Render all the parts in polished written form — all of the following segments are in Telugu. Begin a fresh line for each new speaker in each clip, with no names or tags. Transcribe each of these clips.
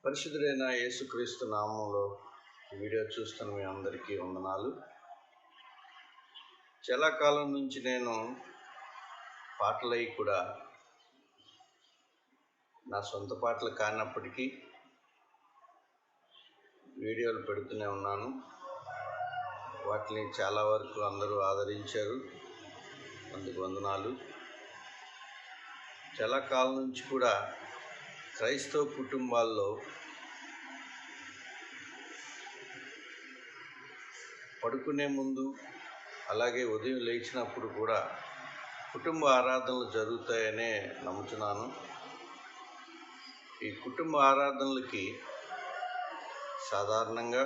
పరిశుద్ధుడైన యేసుక్రీస్తు నామంలో వీడియో చూస్తున్న మీ అందరికీ వందనాలు. చాలా కాలం నుంచి నేను పాటలై కూడా నా సొంత పాటలు కానప్పటికీ వీడియోలు పెడుతూనే ఉన్నాను. వాటిని చాలా వరకు అందరూ ఆదరించారు, అందుకు వందనాలు. చాలా కాలం నుంచి కూడా క్రైస్తవ కుటుంబాల్లో పడుకునే ముందు అలాగే ఉదయం లేచినప్పుడు కూడా కుటుంబ ఆరాధనలు జరుగుతాయనే నమ్ముతున్నాను. ఈ కుటుంబ ఆరాధనలకి సాధారణంగా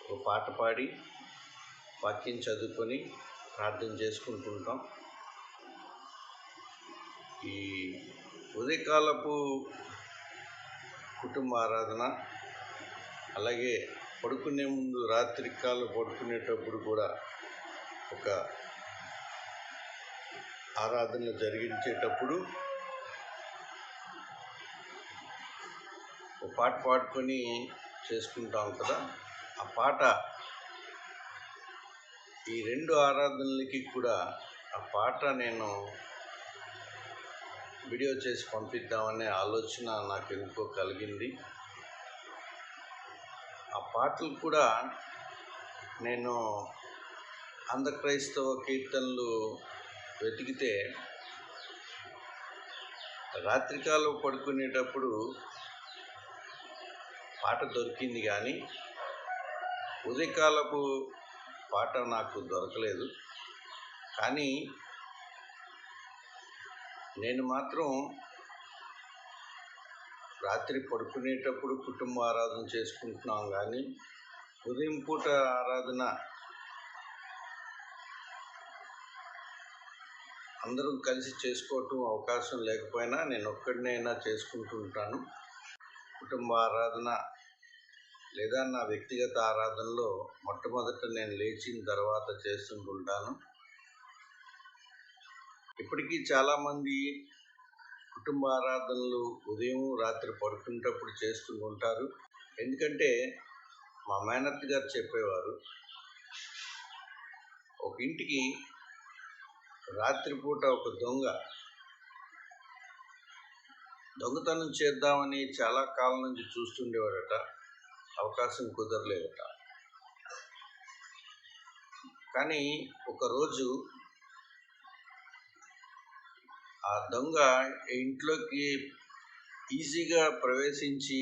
ఒక పాట పాడి వాక్యం చదువుకొని ప్రార్థన చేసుకుంటుంటాం. ఈ ఉదయకాలపు కుటుంబ ఆరాధన అలాగే పడుకునే ముందు రాత్రికాలం పడుకునేటప్పుడు కూడా ఒక ఆరాధన జరిగించేటప్పుడు ఒక పాట పాడుకొని చేసుకుంటాం కదా. ఆ పాట ఈ రెండు ఆరాధనలకి కూడా ఆ పాట నేను వీడియో చేసి పంపిద్దామనే ఆలోచన నాకు ఎందుకో కలిగింది. ఆ పాటలు కూడా నేను క్రైస్తవ కీర్తనలు వెతికితే రాత్రికాలం పడుకునేటప్పుడు పాట దొరికింది, కానీ ఉదయకాలపు పాట నాకు దొరకలేదు. కానీ నేను మాత్రం రాత్రి పడుకునేటప్పుడు కుటుంబ ఆరాధన చేసుకుంటున్నాం, కానీ ఉదయం పూట ఆరాధన అందరం కలిసి చేసుకోవటం అవకాశం లేకపోయినా నేను ఒక్కడినైనా చేసుకుంటుంటాను. కుటుంబ ఆరాధన లేదా నా వ్యక్తిగత ఆరాధనలో మొట్టమొదట నేను లేచిన తర్వాత చేస్తుంటాను. ఇప్పటికీ చాలామంది కుటుంబ ఆరాధనలు ఉదయం రాత్రి పడుకునేటప్పుడు చేస్తూ ఉంటారు. ఎందుకంటే మా మేనత్ గారు చెప్పేవారు, ఒక ఇంటికి రాత్రిపూట ఒక దొంగతనం చేద్దామని చాలా కాలం నుంచి చూస్తుండేవాడట. అవకాశం కుదరలేదట. కానీ ఒకరోజు ఆ దొంగ ఇంట్లోకి ఈజీగా ప్రవేశించి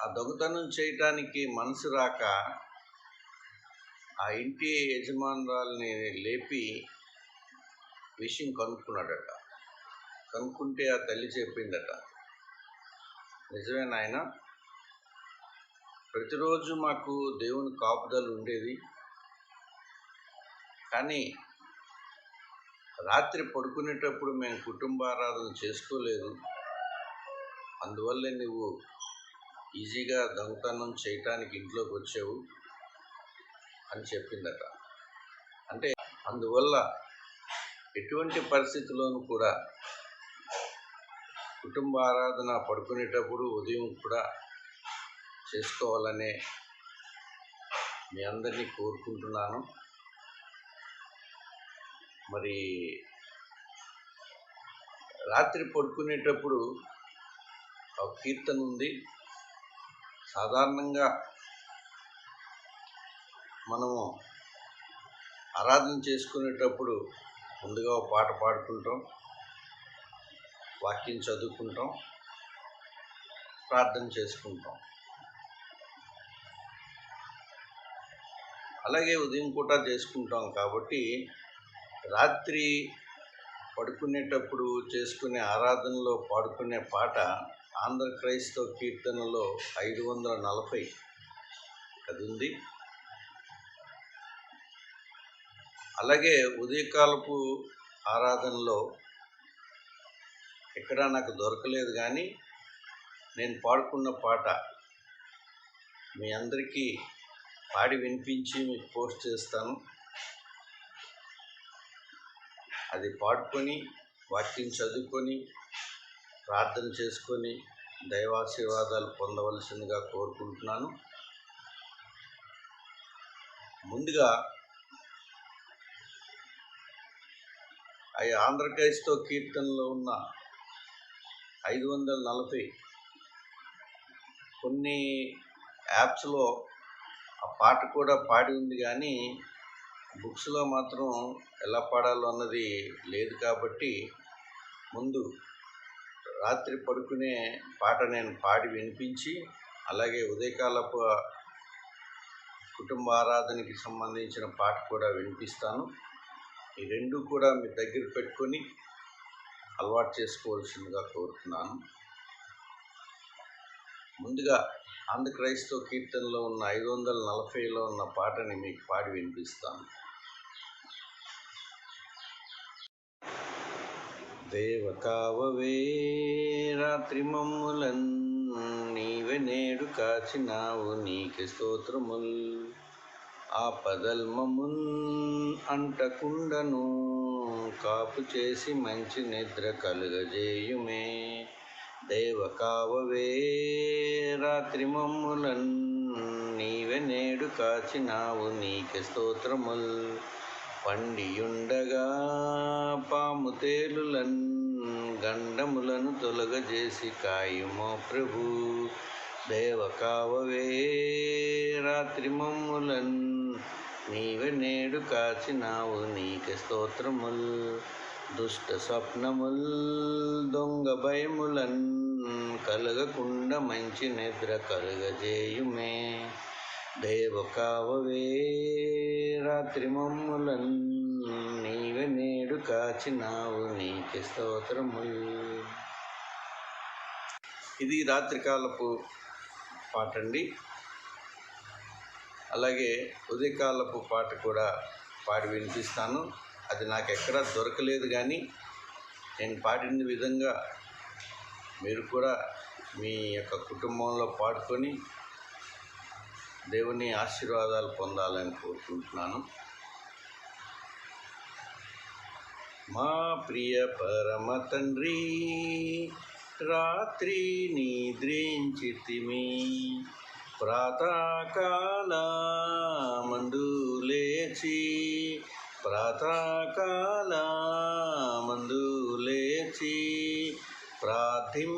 ఆ దొంగతనం చేయటానికి మనసు రాక ఆ ఇంటి యజమానురాల్ని లేపి విషయం కనుక్కున్నాడట. కనుక్కుంటే ఆ తల్లి చెప్పిందట, నిజమే నాయన, ప్రతిరోజు మాకు దేవుని కాపుదలు ఉండేది, కానీ రాత్రి పడుకునేటప్పుడు మేము కుటుంబ ఆరాధన చేసుకోలేదు, అందువల్లే నువ్వు ఈజీగా దొంగతనం చేయటానికి ఇంట్లోకి వచ్చావు అని చెప్పిందట. అంటే అందువల్ల ఎటువంటి పరిస్థితుల్లోనూ కూడా కుటుంబ ఆరాధన పడుకునేటప్పుడు ఉదయం కూడా చేసుకోవాలనే మీ అందరినీ కోరుకుంటున్నాను. మరి రాత్రి పడుకునేటప్పుడు ఒక కీర్తన ఉంది. సాధారణంగా మనము ఆరాధన చేసుకునేటప్పుడు ముందుగా ఒక పాట పాడుకుంటాం, వాక్యం చదువుకుంటాం, ప్రార్థన చేసుకుంటాం. అలాగే ఉదయం పూట చేసుకుంటాం. కాబట్టి రాత్రి పడుకునేటప్పుడు చేసుకునే ఆరాధనలో పాడుకునే పాట ఆంధ్ర క్రైస్తవ కీర్తనలో 540 అది ఉంది. అలాగే ఉదయకాలపు ఆరాధనలో ఎక్కడా నాకు దొరకలేదు, కానీ నేను పాడుకున్న పాట మీ అందరికీ పాడి వినిపించి మీకు పోస్ట్ చేస్తాను. అది పాడుకొని వాక్యం చదువుకొని ప్రార్థన చేసుకొని దైవాశీర్వాదాలు పొందవలసిందిగా కోరుకుంటున్నాను. ముందుగా ఆంధ్ర క్రైస్తవ కీర్తనలో ఉన్న 540 కొన్ని యాప్స్లో ఆ పాట కూడా పాడి ఉంది, కానీ బుక్స్లో మాత్రం ఎలా పాడాలో అన్నది లేదు. కాబట్టి ముందు రాత్రి పడుకునే పాట నేను పాడి వినిపించి, అలాగే ఉదయకాలపు కుటుంబ ఆరాధనకి సంబంధించిన పాట కూడా వినిపిస్తాను. ఈ రెండు కూడా మీ దగ్గర పెట్టుకొని అలవాటు చేసుకోవాల్సిందిగా కోరుతున్నాను. ముందుగా ఆంధ్ర క్రైస్తవ కీర్తనలో ఉన్న 540లో ఉన్న పాటని మీకు పాడి వినిపిస్తాను. దేవ కావవే రాత్రి మమ్ములన్, నీవే నేడు కాచినావు, నీకే స్తోత్రముల్. ఆపదల్ మమ్మున్ అంటకుండను, కాపు చేసి మంచి నిద్ర కలుగజేయుమే. దేవ కావవే రాత్రి మమ్ములన్, నీవే నేడు కాచినావు, నీకే స్తోత్రముల్. పండియుండగా పాము తేలులన్, గండములను తొలగజేసి కాయుమో ప్రభు. దేవ కావవే రాత్రి మమ్ములన్, నీవే నేడు కాచినావు, నీకే స్తోత్రముల్. దుష్ట స్వప్నముల్ దొంగ భయములన్, కలగకుండా మంచి నిద్ర కలుగజేయుమే. దేవ కావవే రాత్రి మమ్ములన్, నీవే నేడు కాచినావు, నీకే స్తోత్రముల్. ఇది రాత్రికాలపు పాట అండి. అలాగే ఉదయకాలపు పాట కూడా పాడి వినిపిస్తాను. అది నాకు ఎక్కడా దొరకలేదు, కానీ నేను పాడిన విధంగా మీరు కూడా మీ యొక్క కుటుంబంలో పాడుకొని దేవుని ఆశీర్వాదాలు పొందాలని కోరుకుంటున్నాను. మా ప్రియ పరమ తండ్రి, రాత్రి నిద్రించితిమి, ప్రాతకాలమందు లేచి, ప్రాతకాలమందు లేచి ప్రార్థింపవస్తిమి.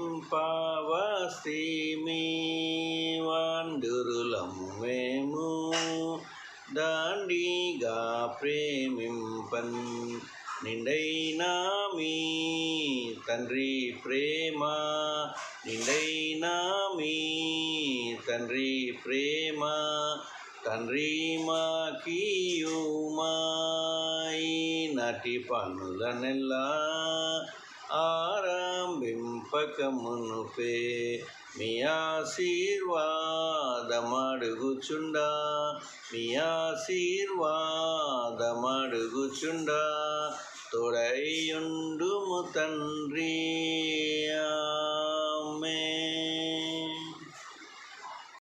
వాండురులము మేము దండిగా ప్రేమింపన్, నిండైనా మీ తండ్రి ప్రేమ, నిండైనా మీ తండ్రి ప్రేమ, తండ్రి మాకియుమా. ఈనాటి పనులనెల్లా ఆరంభింపకమునుపే, మీ ఆశీర్వాదమడుగుచుండా, మీ ఆశీర్వాదమడుగుచుండా, తోడైయుండుము తండ్రి. ఆమేన్.